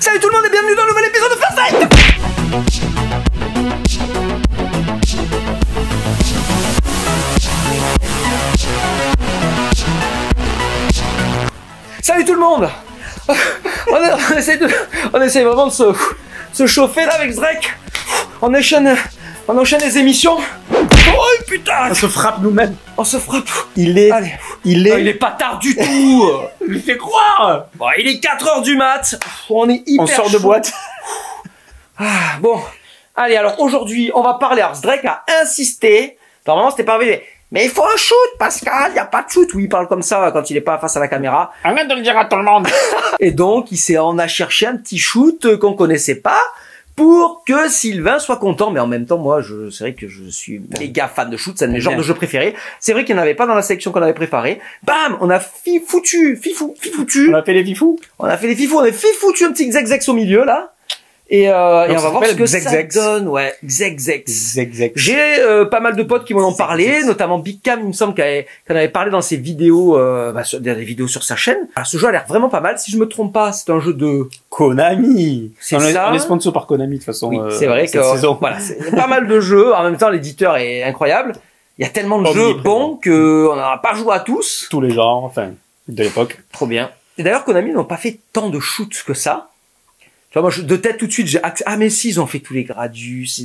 Salut tout le monde et bienvenue dans un nouvel épisode de First Light. Salut tout le monde. On essaie vraiment de se chauffer là avec Zdrek. On enchaîne les émissions. Oh putain! On se frappe nous-mêmes. On se frappe. Il est pas tard du tout. Il fait croire. Bon, il est 4h du mat. On est hyper On sort chaud. de boîte. Ah, bon. Allez, alors aujourd'hui, on va parler. Alors, Zdrek a insisté. Normalement, c'était pas arrivé. Mais il faut un shoot, Pascal. Il n'y a pas de shoot. Oui, il parle comme ça quand il est pas face à la caméra. Arrête de le dire à tout le monde. Et donc, on a cherché un petit shoot qu'on connaissait pas pour que Sylvain soit content. Mais en même temps, moi, c'est vrai que je suis méga fan de shoot. C'est un de mes genres de jeux préférés. C'est vrai qu'il n'y en avait pas dans la sélection qu'on avait préparée. Bam! On a fifoutu. On a fait les fifous. On a fait les fifous. On a fifoutu un petit xex un au milieu, là. Et on va voir ce que ça donne. Ouais, xex. J'ai pas mal de potes qui m'en ont parlé, notamment Big Cam, il me semble qu'on avait parlé dans ses vidéos, sur des vidéos sur sa chaîne. Alors, ce jeu a l'air vraiment pas mal. Si je me trompe pas, c'est un jeu de Konami. C'est ça. On est sponsor par Konami de toute façon. Oui, c'est vrai que voilà, c'est pas mal de jeux. En même temps, l'éditeur est incroyable. Il y a tellement de jeux bons que on n'en a pas joué à tous. Tous les genres, enfin, de l'époque. Trop bien. Et d'ailleurs, Konami n'ont pas fait tant de shoots que ça. Tu vois, moi, de tête, tout de suite, mais si, ils ont fait tous les Gradius,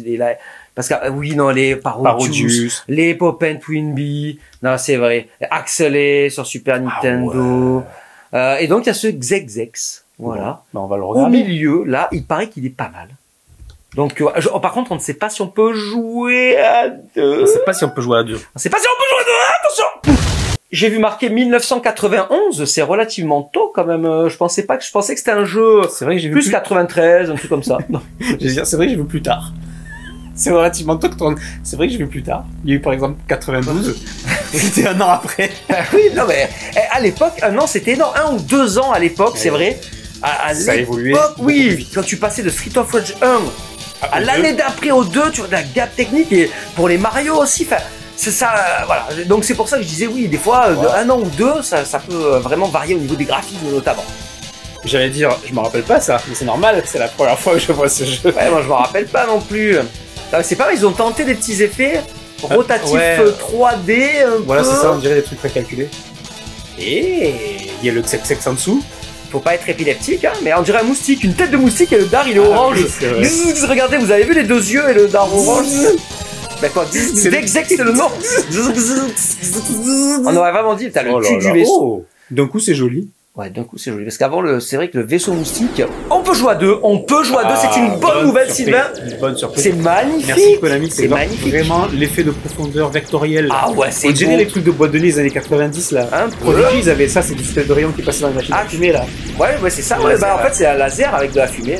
parce que, oui, non, les Parodius, les Pop and Twinbee, non, c'est vrai, Axelé sur Super Nintendo, ouais. Et donc, il y a ce xex, voilà. Bon, on va le regarder. Au milieu, là, il paraît qu'il est pas mal. Donc, par contre, on ne sait pas si on peut jouer à deux. On ne sait pas si on peut jouer à deux. On ne sait pas si on peut jouer à deux, attention! J'ai vu marquer 1991, c'est relativement tôt quand même. Je pensais que c'était un jeu. C'est vrai que j'ai vu plus 93, un truc comme ça. Je veux dire, c'est vrai que j'ai vu plus tard. C'est relativement tôt que c'est vrai que j'ai vu plus tard. Il y a eu par exemple 92. C'était un an après. Oui, non mais à l'époque, un an c'était énorme. 1 ou 2 ans à l'époque, c'est vrai. Ça a évolué. Oui, quand tu passais de Street of Rage 1 à l'année d'après au 2, tu vois de la gap technique et pour les Mario aussi. Enfin, c'est ça, voilà. Donc c'est pour ça que je disais oui, des fois, de 1 an ou 2, ça peut vraiment varier au niveau des graphismes notamment. J'allais dire, je me rappelle pas ça, mais c'est normal, c'est la première fois que je vois ce jeu. Ouais, moi je me rappelle pas non plus. C'est pas mal, ils ont tenté des petits effets rotatifs 3D. Voilà, c'est ça, on dirait des trucs précalculés. Et il y a le xex en dessous. Faut pas être épileptique, hein, mais on dirait un moustique, une tête de moustique et le dard il est orange. Oui, regardez, vous avez vu les deux yeux et le dard orange? Ben quoi, xex c'est le nom. On aurait vraiment dit, t'as le cul du vaisseau. D'un coup c'est joli. Ouais, d'un coup c'est joli. Parce qu'avant, c'est vrai que le vaisseau moustique, on peut jouer à deux, c'est une bonne nouvelle, Sylvain. Une bonne surprise. C'est magnifique. Merci Konami, c'est magnifique. Vraiment l'effet de profondeur vectorielle. Ah ouais, c'est beau. On dirait les trucs de boîte de nuit des années 90 là. Prodigy, ils avaient ça, c'est des espèces de rayons qui passaient dans les machines à fumer là. Ouais, c'est ça, ouais. Bah en fait, c'est un laser avec de la fumée.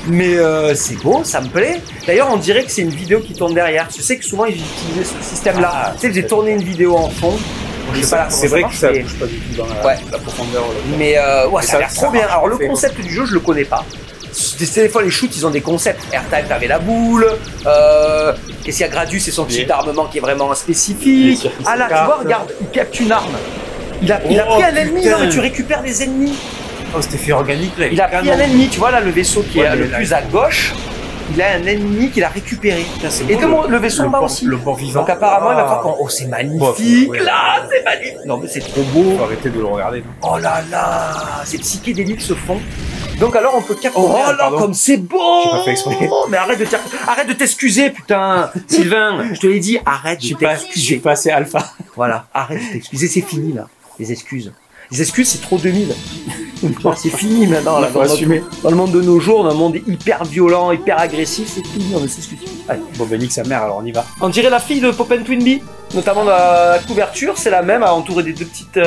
Mais c'est beau, ça me plaît. D'ailleurs, on dirait que c'est une vidéo qui tourne derrière. Je sais que souvent ils utilisaient ce système-là. Tu sais, j'ai tourné une vidéo en fond. C'est vrai que ça bouge pas du tout dans la profondeur. Mais ouais, ça a l'air trop bien. Alors le concept du jeu, je le connais pas. Des fois les shoots, ils ont des concepts. R-Type, t'avais la boule. Qu'est-ce qu'il y a Gradius, c'est son type d'armement qui est vraiment spécifique. Ah là, tu vois, regarde, il capte une arme. Il a pris un ennemi, non mais tu récupères des ennemis. Oh, cet effet organique là. Il a pris un ennemi, tu vois là le vaisseau qui est le plus à gauche, il a un ennemi qu'il a récupéré. Et le vaisseau en bas aussi. Le port vivant. Donc apparemment il va falloir oh c'est magnifique là, c'est magnifique. Non mais c'est trop beau. Faut arrêter de le regarder. Oh là là, c'est psychédélique ce fond. Donc alors on peut capter. Oh là comme c'est beau. J'ai pas fait exprès. Mais arrête de t'excuser putain. Sylvain, je te l'ai dit, arrête de t'excuser. Je suis pas assez alpha. Voilà, arrête de t'excuser, c'est fini là. Les excuses. Les excuses, c'est trop 2000. C'est fini maintenant. Là, dans le monde de nos jours, dans un monde hyper violent, hyper agressif, c'est fini, on ne s'excuse plus. Bon, ben nique sa mère, alors on y va. On dirait la fille de Pop and Twinbee, notamment la couverture, c'est la même, entourée des deux petites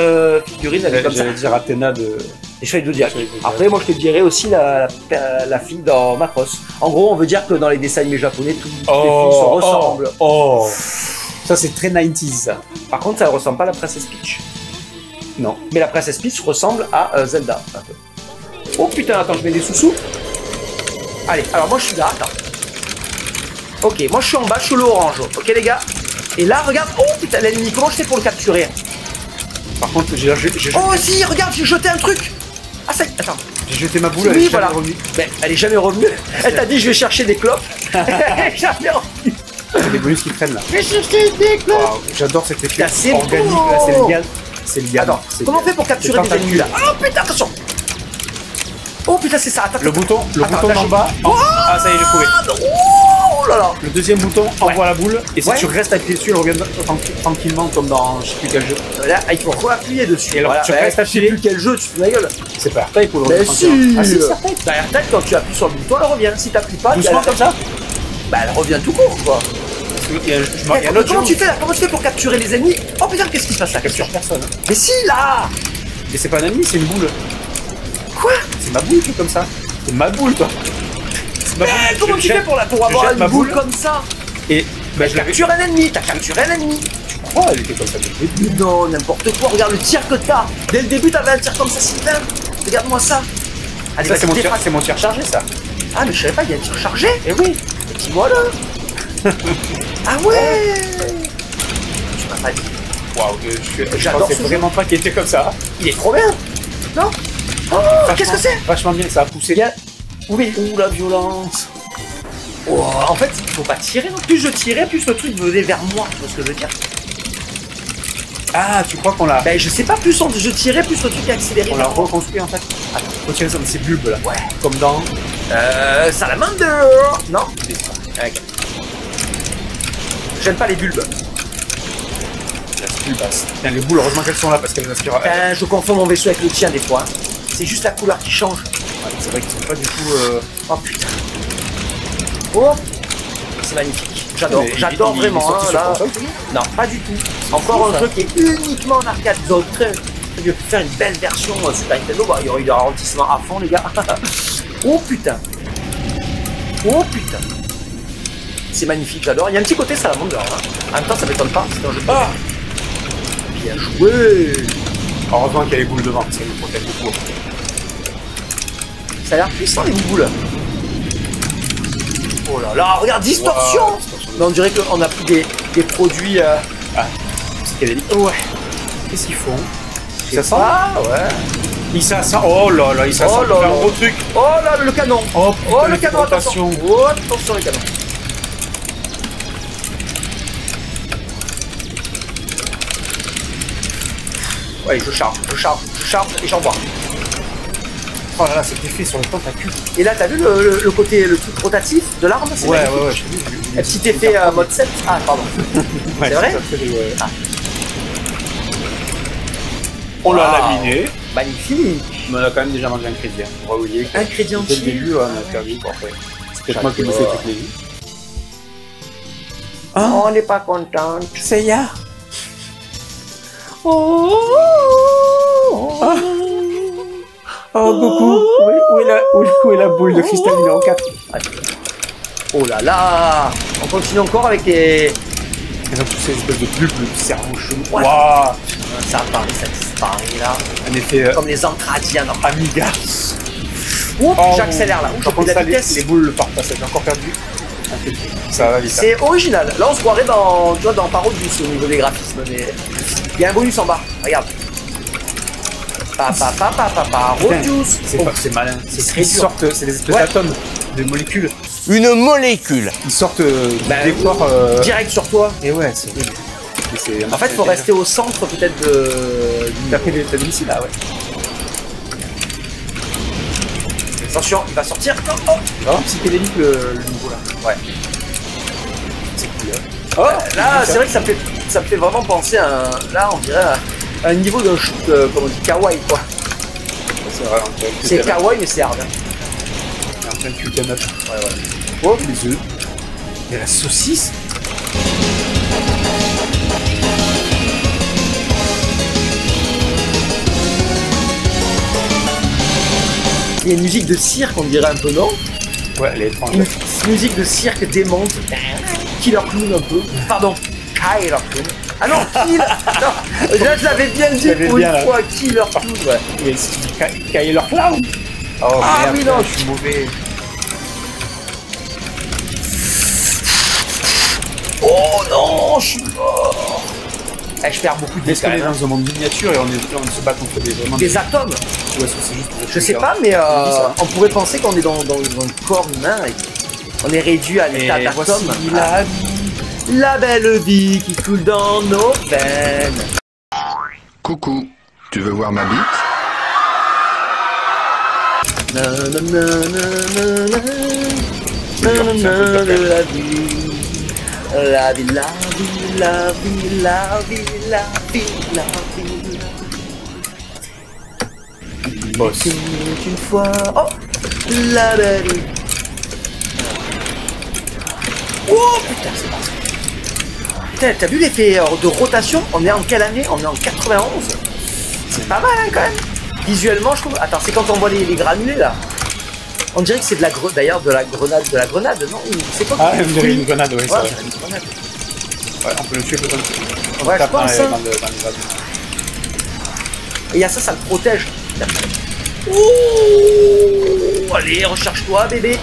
figurines. J'allais dire Athéna de... Les Chevaliers du Zodiac. Après, moi, je te dirais aussi la fille dans Macross. En gros, on veut dire que dans les dessins animés japonais, tous les filles se ressemblent. Ça, c'est très 90s, ça. Par contre, ça ne ressemble pas à la princesse Peach. Non. Mais la princesse Peach ressemble à Zelda, un peu. Oh putain, attends, je mets des sous-sous. Allez, alors moi je suis là, attends. Ok, moi je suis en bas, je suis le orange. Ok les gars. Et là, regarde. Oh putain, l'ennemi, comment je fais pour le capturer? Par contre, j'ai Oh si, regarde, j'ai jeté un truc. Ah ça y est, attends. J'ai jeté ma boule, oui, voilà. Ben, elle est jamais revenue. Elle t'a dit je vais chercher des clopes. Elle est jamais revenue. C'est des bonus qui traînent là. Je vais chercher des clopes. Wow, j'adore cet effet c'est organique beau. là, c'est légal. C'est légal. Attends, comment on fait pour capturer des ennemis là? Oh putain, attention. Oh putain, c'est ça. Attends, le bouton d'en bas. Oh ah ça y est, j'ai trouvé. Oh là là. Le deuxième bouton envoie la boule et si tu restes appuyé dessus, elle revient tranquillement comme dans je sais plus quel jeu. Là, il faut appuyer dessus. Et alors tu restes appuyé. Je sais plus quel jeu, tu te fous ma gueule. C'est pas AirType pour le revenir. Si. Ah si, c'est AirType. Bah AirType, quand tu appuies sur le bouton, elle revient. Si t'appuies pas, doucement comme ça. Bah elle revient tout court quoi. Comment tu fais là? Comment tu fais pour capturer les ennemis? Oh putain, qu'est-ce qui se passe là? Capture personne. Mais si là. Mais c'est pas un ennemi, c'est une boule. Quoi? C'est ma boule, tu comme ça. C'est ma boule, toi. Mais comment tu fais pour avoir une boule comme ça? Et bah, je capture un ennemi, t'as capturé un ennemi. Tu crois elle était comme ça depuis le début? Non, n'importe quoi, regarde le tir que t'as. Dès le début, t'avais un tir comme ça, Sylvain. Regarde-moi ça. Allez, ça, c'est mon tir chargé, ça. Ah, mais je savais pas, il y a un tir chargé. Eh oui. Dis-moi là. Ah ouais. Tu m'as pas dit. Waouh, je pensais vraiment pas qu'il était comme ça. Il est trop bien. Non? Oh, qu'est-ce que c'est? Vachement bien, ça a poussé. Oui. Ouh, la violence. Oh, en fait, il faut pas tirer. Plus je tirais, plus le truc venait vers moi. Tu vois ce que je veux dire? Ah, tu crois qu'on l'a... Ben, je sais pas, plus je tirais, plus le truc est accéléré. On l'a reconstruit en fait. Attends, faut tirer ça dans ces bulbes là. Ouais. Comme dans... Salamander. Non? C'est ça. Okay. J'aime pas les bulbes. La bulbasse. Tiens, les boules, heureusement qu'elles sont là parce qu'elles aspirent. Je confonds mon vaisseau avec le tien des fois. C'est juste la couleur qui change. Ouais, c'est vrai qu'ils sont pas du tout... Oh putain. Oh, c'est magnifique. J'adore vraiment. Hein, là. Non, pas du tout. Encore un truc qui est uniquement en arcade. Ils auraient pu faire une belle version Super Nintendo. Bah, il y aurait eu du ralentissement à fond, les gars. Oh putain. Oh putain. C'est magnifique, j'adore. Il y a un petit côté salamander. Hein. En même temps, ça m'étonne pas. C'est un jeu de bien joué. Heureusement qu'il y a les boules devant, parce qu'elles nous protègent beaucoup. Ça a l'air puissant, les boules. Oh là là, regarde, distorsion. Wow, mais on dirait qu'on a pris des produits... psychédéliques. Ouais. Qu'est-ce qu'ils font? Ça sent? Ah ouais. Il s'assemble. Oh là là, il s'assemble. Oh là là. Un gros truc. Oh là, le canon. Oh, putain, le canon, attention. Oh, attention, le canon. Ouais, je charge et j'envoie. Oh là là, cet effet sur le tentacule. Et là, t'as vu le côté, le truc rotatif de l'arme? Ouais, ouais, j'ai vu. Un petit effet mode 7. Ah, pardon. Ouais, c'est vrai? Ah. On l'a laminé. Magnifique. Mais on a quand même déjà mangé un crédit. On va vous dire. Un crédit entier. Dès le début, on a perdu. C'est peut-être moi qui vous fais toutes les vies. Oh, on n'est pas contente. C'est ya. Oh, Goku, où est la boule de cristal numéro 4? Oh là là. On continue encore avec les... Ils ont tous ces espèces de bulbes, de cerveau chelou. Ouais. Waouh. Ça apparaît, ça disparaît là. Un effet... comme les Entradiens dans Amiga. Oups, j'accélère là. Par contre, les boules partent pas, j'ai encore perdu. Ça va vite. C'est original. Là, on se croirait dans, tu vois, dans Parodius au niveau des graphismes. Mais il y a un bonus en bas. Regarde. Parodius. C'est malin. Ils sortent, c'est des espèces d'atomes, des molécules. Une molécule. Ils sortent des corps direct sur toi. Et ouais, c'est horrible. En fait, faut rester au centre peut-être de. D'après des ici là, ouais. Attention, il va sortir. Oh, vraiment psychédélique le niveau là. Ouais. C'est cool. Oh, là, c'est vrai que ça me fait vraiment penser à un. Là, on dirait à un niveau d'un shoot, comme on dit, kawaii quoi. C'est vrai, c'est kawaii, mais c'est hard. Hein. En train de culter un up. Ouais. Oh, les œufs. Il y a la saucisse. Il y a une musique de cirque, on dirait un peu, non? Ouais, elle est étrange. Une musique de cirque démente. Killer Clown un peu. Pardon, Killer Clown. Ah non, Kill. Non, là, je l'avais bien dit pour une fois, Killer Clown. Ouais. Mais c'est Killer Clown. Oh, ah merde, oui, non, je suis mauvais. je suis mort. Eh, je perds beaucoup de vie. Est-ce qu'on est dans un monde miniature et on se bat contre des atomes? Ou est-ce que c'est juste je sais pas, mais on pourrait penser qu'on est dans un corps humain et on est réduit à l'état d'atome. La belle vie qui coule dans nos veines. Coucou, tu veux voir ma bite? La vie, la vie, la vie, la vie, la vie, la vie, la vie. Boss. Une fois, oh, la belle. Oh putain, c'est parti. Putain, t'as vu l'effet de rotation? On est en quelle année? On est en 91. C'est pas mal, hein, quand même. Visuellement, je trouve. Attends, c'est quand on voit les granulés là. On dirait que c'est de la d'ailleurs de la grenade, non? C'est quoi? Ah, on dirait une grenade, oui, c'est vrai. Une grenade. Ouais, on peut le tuer peut-être. Ouais, je pense. Et il y a ça, ça le protège. Ouh, allez, recharge-toi, bébé.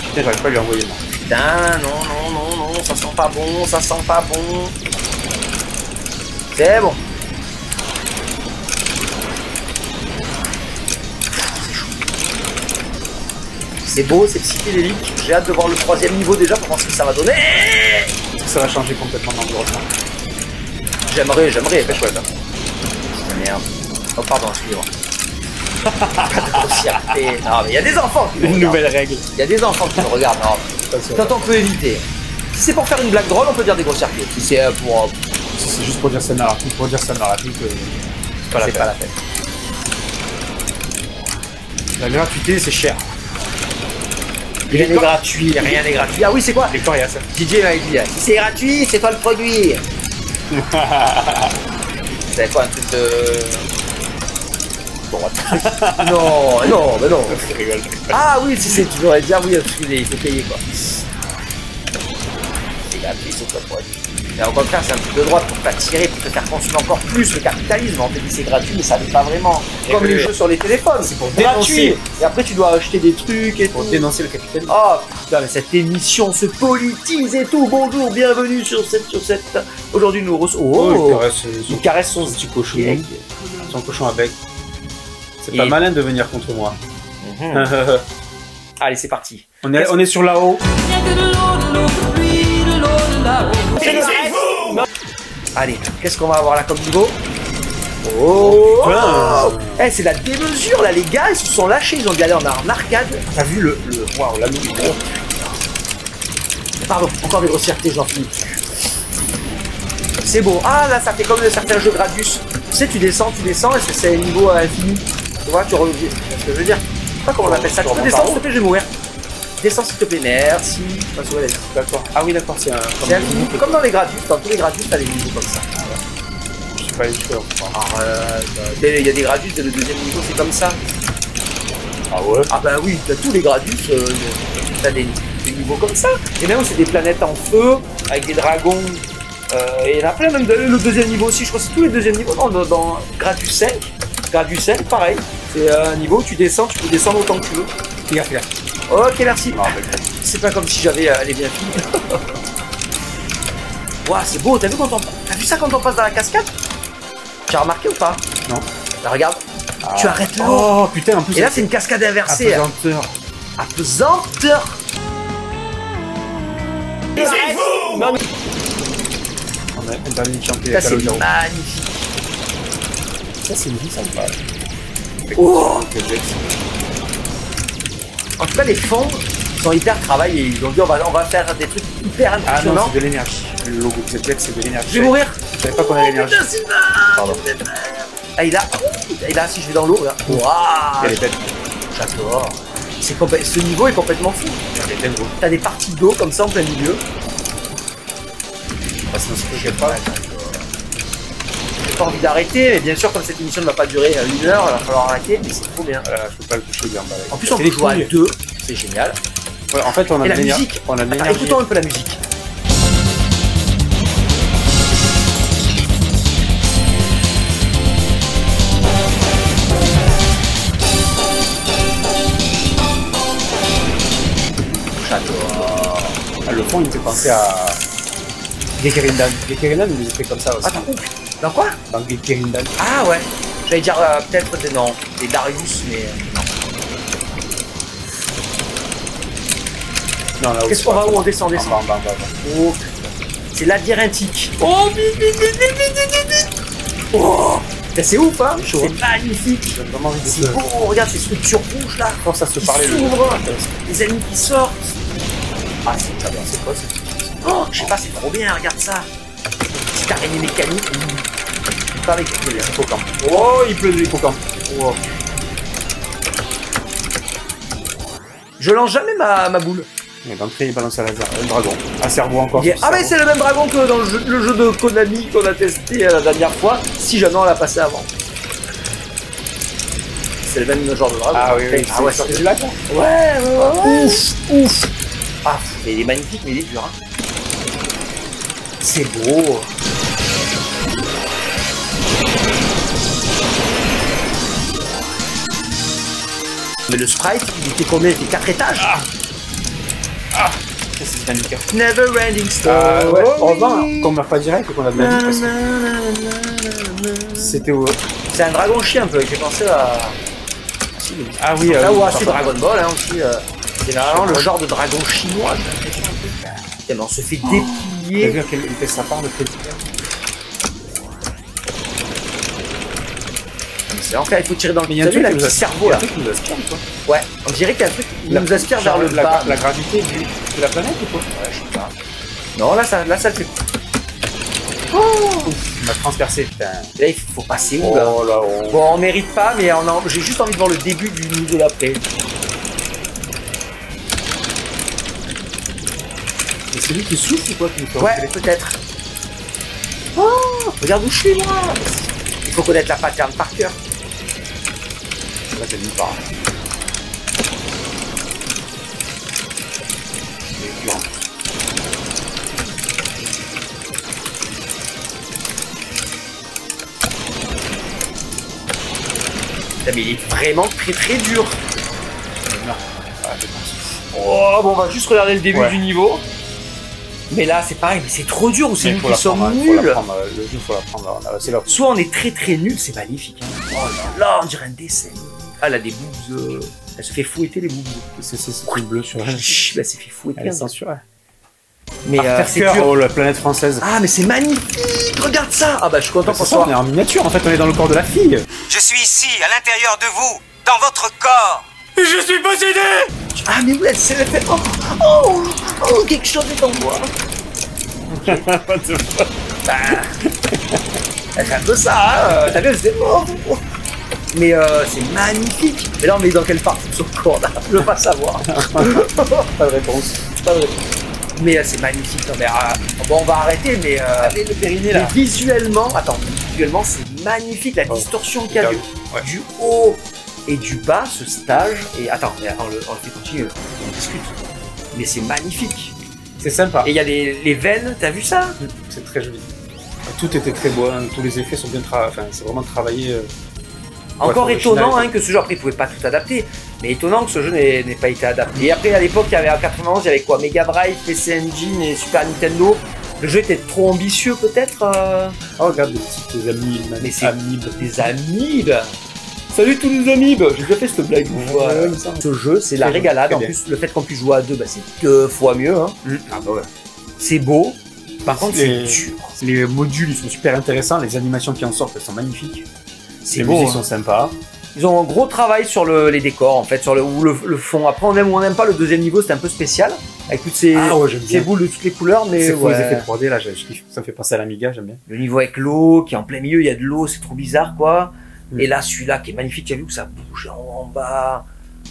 Putain, j'arrive pas à lui envoyer, moi. Putain, non, ça sent pas bon, ça sent pas bon. C'est bon. C'est beau, c'est psychédélique. J'ai hâte de voir le 3e niveau déjà pour voir ce que ça va donner. Ça va changer complètement l'environnement. J'aimerais, c'est chouette. Hein. Merde. Oh pardon, excusez-moi. Pas de grossièreté. Non mais il y a des enfants qui me regardent. Une nouvelle règle. Il y a des enfants qui me regardent. Non. Quand on peut éviter. Si c'est pour faire une blague drôle, on peut dire des grossièretés. Si c'est pour... Si c'est juste pour dire ça narratif, c'est pas la peine. La gratuité, c'est cher. Rien n'est gratuit, rien n'est gratuit. Ah oui, c'est quoi? Les coriaces. DJ m'a dit, si c'est gratuit, c'est toi le produit. C'est quoi un truc de... Bon, non, mais non. Je rigole. Ah oui, si c'est, tu devrais dire oui, parce qu'il faut payer quoi. C'est gratuit, c'est toi le produit. Mais au contraire, c'est un truc de droite pour t'attirer, pour te faire consommer encore plus le capitalisme. On te dit c'est gratuit, mais ça n'est pas vraiment. Comme les jeux sur les téléphones, c'est pour dénoncer. Et après, tu dois acheter des trucs et pour tout. dénoncer le capitalisme. Oh putain, mais cette émission se politise et tout. Bonjour, bienvenue sur cette. Aujourd'hui, nous recevons. Il caresse son petit cochon. Son cochon à bec. C'est pas malin de venir contre moi. Allez, c'est parti. On est sur là-haut. Allez, qu'est-ce qu'on va avoir là comme niveau? Oh, hey, c'est la démesure là, les gars, ils se sont lâchés, ils ont dû aller en arcade. T'as vu le... Waouh, la musique. Pardon, encore des grossièretés, j'en finis. C'est beau. Ah là, ça fait comme certains jeux Gradius. Tu sais, tu descends, et c'est un niveau infini. Tu vois, tu reviens. C'est ce que je veux dire. Je sais pas comment on appelle ça. Tu peux descendre, s'il te plaît, je vais mourir. Descends, s'il te plaît, merci. D'accord. Ah oui, d'accord, c'est un... Comme dans les Gradius, dans tous les Gradius, t'as des niveaux comme ça. Je sais pas les cheveux. Il y a des Gradius, dès le 2e niveau, c'est comme ça. Ah ouais? Ah bah oui, t'as tous les Gradius, t'as des niveaux comme ça. Et même c'est des planètes en feu, avec des dragons. Et après, même le 2e niveau aussi, je crois que c'est tous les 2e niveaux dans Gradius 5. Gradius 5, pareil. C'est un niveau où tu descends, tu peux descendre autant que tu veux. Regarde. Ok, merci. C'est pas comme si j'avais les bien fini. Ouah, c'est beau, t'as vu ça quand on passe dans la cascade? Tu as remarqué ou pas? Non. Là, regarde. Tu arrêtes l'eau. Oh putain, en plus. Et là, c'est une cascade inversée. Apesanteur. Apesanteur. Non, mais... On termine de chanter. Ça, c'est magnifique. Ça, c'est une vie sympa. Oh. En tout cas, les fonds sont hyper travaillés. Ils ont dit on va faire des trucs hyper impressionnants. Ah non, c'est de l'énergie. Le logo que ZX, c'est de l'énergie. Je vais mourir. Je savais pas qu'on avait l'énergie. Pardon. Ah, il a, si je vais dans l'eau, là. Waouh. Elle est bête. J'adore. Ce niveau est complètement fou. T'as des parties d'eau comme ça en plein milieu. Sinon, c'est pas. J'ai pas envie d'arrêter, mais bien sûr, comme cette émission ne va pas durer 1 heure, il va falloir arrêter, mais c'est trop bien. Je peux pas le toucher bien. En plus, on peut jouer à 2, c'est génial. Ouais, en fait, on a la musique. Attends, écoutons un peu la musique. J'adore. Le fond, il me fait penser à Gekerindan. Gekerindan, ils les fait comme ça aussi. Attends, dans quoi? Dans Gekerindan. Ah ouais. J'allais dire peut-être des non, des Darius, mais non. Non, là Qu'est-ce qu'on va où on descend, on descend. En bas. Oh, c'est labyrinthique. Oh, vite. Oh, c'est ouf, hein. C'est magnifique. C'est beau, regarde ces structures rouges là. Quand ça se parlait, les ennemis qui sortent. Ah, c'est très bien, c'est quoi ça? Oh, je sais pas, c'est trop bien, regarde ça. Petite araignée mécanique. Pas avec les hippocampes. Oh, il pleut de l'hippocampe. Oh. Je lance jamais ma boule. Et d'entrée, il balance à laser. Un dragon. Un cerveau encore. Ah, mais c'est le même dragon que dans le jeu de Konami qu'on a testé la dernière fois. Si jamais on l'a passé avant. C'est le même genre de dragon. Ah oui, ah ouais, c'est du lac. Ouais. Ouf. Ah, mais il est magnifique, mais il est dur. Hein. C'est beau. Mais le sprite, il était combien? Il était 4 étages. C'est magnifique. Never ending story. Ouais. Heureusement qu'on meurt pas direct et qu'on a de la vie parce que c'était au... C'est un dragon chien un peu. J'ai pensé à. Ah oui, là où c'est Dragon Ball hein, aussi. C'est vraiment le genre de dragon chinois. J'ai l'impression un peu. On se fait déplier. T'as vu à quelle vitesse ça part le prédicateur? C'est enfin, il faut tirer dans le. Mais il y a un truc qui nous cerveau là. qui nous aspire, quoi. Ouais, on dirait qu'il y a un truc qui nous aspire vers le bas. La gravité de la planète ou quoi? Ouais, je sais pas. Non, là ça le fait. Il m'a transpercé, putain. Là, il faut passer où là? Oh là, Bon, on mérite pas, mais j'ai juste envie de voir le début du niveau d'après. Et c'est lui qui souffle ou quoi qui nous fait Ouais, peut-être. Oh, regarde où je suis moi. Il faut connaître la pattern par cœur. Là, c'est nulle part. Mais il est vraiment très dur. Oh, bon, on va juste regarder le début du niveau. Mais là, c'est pareil, mais c'est trop dur ou c'est nous qui sommes nuls. Le jeu, faut l'apprendre. C'est là. Soit on est très nul, c'est magnifique. Hein. Oh là, on dirait un dessin. Ah, elle a des boobs. Elle se fait fouetter les boobs. C'est le bleu sur elle. Bah, elle s'est fait fouetter. Elle est censurée. Mais c'est dur. Oh, la planète française. Ah, mais c'est magnifique. Regarde ça. Ah bah, je suis content pour ça. On est en miniature, en fait, on est dans le corps de la fille. Je suis ici, à l'intérieur de vous, dans votre corps. Je suis possédé. Ah, mais où elle s'est fait. Oh, quelque chose est en moi. What the fuck. Bah, elle fait un peu ça, hein. T'as vu, elle se démord. Mais c'est magnifique. Mais là, on est dans quelle partie de son corps là? Je veux pas savoir. Pas de réponse. Mais c'est magnifique. Non, mais, bon, on va arrêter, mais le périnée là. mais visuellement, c'est magnifique. La distorsion qu'il y a du haut et du bas, ce stage. Et attends, on le fait continuer, on discute. Mais c'est magnifique. C'est sympa. Et il y a les veines, t'as vu ça? C'est très joli. Tout était très beau, hein. Tous les effets sont bien travaillés. Enfin, c'est vraiment travaillé. Encore étonnant hein, que ce jeu, après, ils pouvaient pas tout adapter. Mais étonnant que ce jeu n'ait pas été adapté. Et après, à l'époque, il y avait en 91, il y avait quoi? Mega Drive, PC Engine et Super Nintendo. Le jeu était trop ambitieux, peut-être. Oh, regarde des petites amibes. Mais c'est des amibes. Salut tous les amibes. J'ai déjà fait cette blague une fois. Ce jeu, c'est la régalade. En plus, le fait qu'on puisse jouer à deux, c'est 2 fois mieux. Hein. Ah bah ouais. C'est beau. Par contre, c'est dur. Les modules, ils sont super intéressants. Les animations qui en sortent, elles sont magnifiques. C'est les beau. musiques sont sympas. Ils ont un gros travail sur les décors, en fait, sur le fond. Après, on aime ou on n'aime pas. Le deuxième niveau, c'était un peu spécial. Avec toutes ces boules de toutes les couleurs. Mais c'est fou, les effets 3D, là, je kiffe. Ça me fait penser à l'Amiga, j'aime bien. Le niveau avec l'eau, qui est en plein milieu, il y a de l'eau, c'est trop bizarre, quoi. Et là, celui-là, qui est magnifique, tu as vu que ça bouge en bas.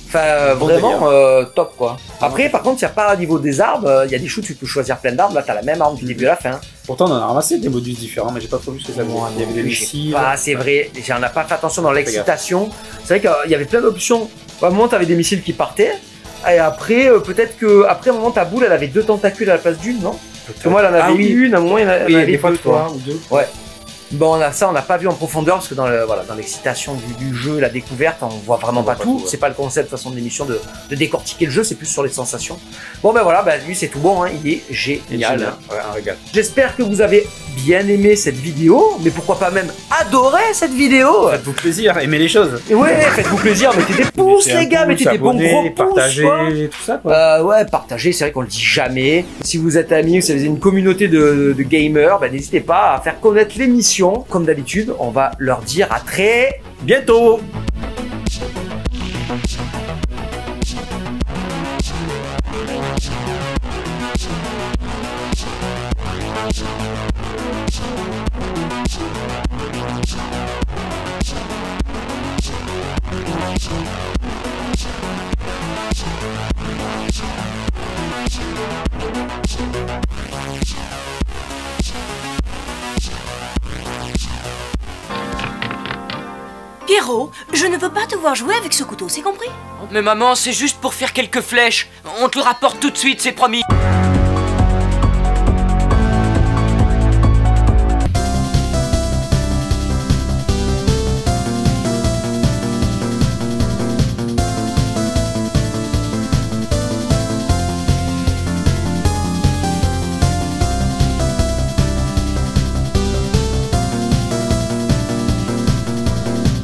Enfin, vraiment top, quoi. Après, par contre, il n'y a pas au niveau des arbres, il y a des shoots, tu peux choisir plein d'arbres. Là, tu as la même arme du début à la fin. Pourtant, on en a ramassé des modules différents, mais j'ai pas trop vu ce que ça vaut. Il y avait des missiles. Ah, c'est vrai, j'en ai pas fait attention dans l'excitation. C'est vrai qu'il y avait plein d'options. À un moment, tu avais des missiles qui partaient. Et après, peut-être qu'après, à un moment, ta boule, elle avait 2 tentacules à la place d'une, non? Parce que moi, elle en avait une, à un moment, il y en avait des fois 3 ou 2. Ouais. Bon, on n'a pas vu en profondeur parce que dans l'excitation du jeu, la découverte, on voit vraiment pas tout. C'est pas le concept de toute façon de l'émission de décortiquer le jeu, c'est plus sur les sensations. Bon ben voilà, lui c'est tout bon, hein, il est génial. Ouais, un régal. J'espère que vous avez bien aimé cette vidéo, mais pourquoi pas même adoré cette vidéo. Faites-vous plaisir, aimez les choses. Et ouais, faites-vous plaisir, mettez des pouces les gars, mettez des bons gros pouces. Partagez, tout ça quoi. Ouais, partagez, c'est vrai qu'on le dit jamais. Si vous êtes amis, si vous avez une communauté de gamers, n'hésitez pas à faire connaître l'émission. Comme d'habitude, on va leur dire à très bientôt. Pierrot, je ne veux pas te voir jouer avec ce couteau, c'est compris? Mais maman, c'est juste pour faire quelques flèches. On te le rapporte tout de suite, c'est promis.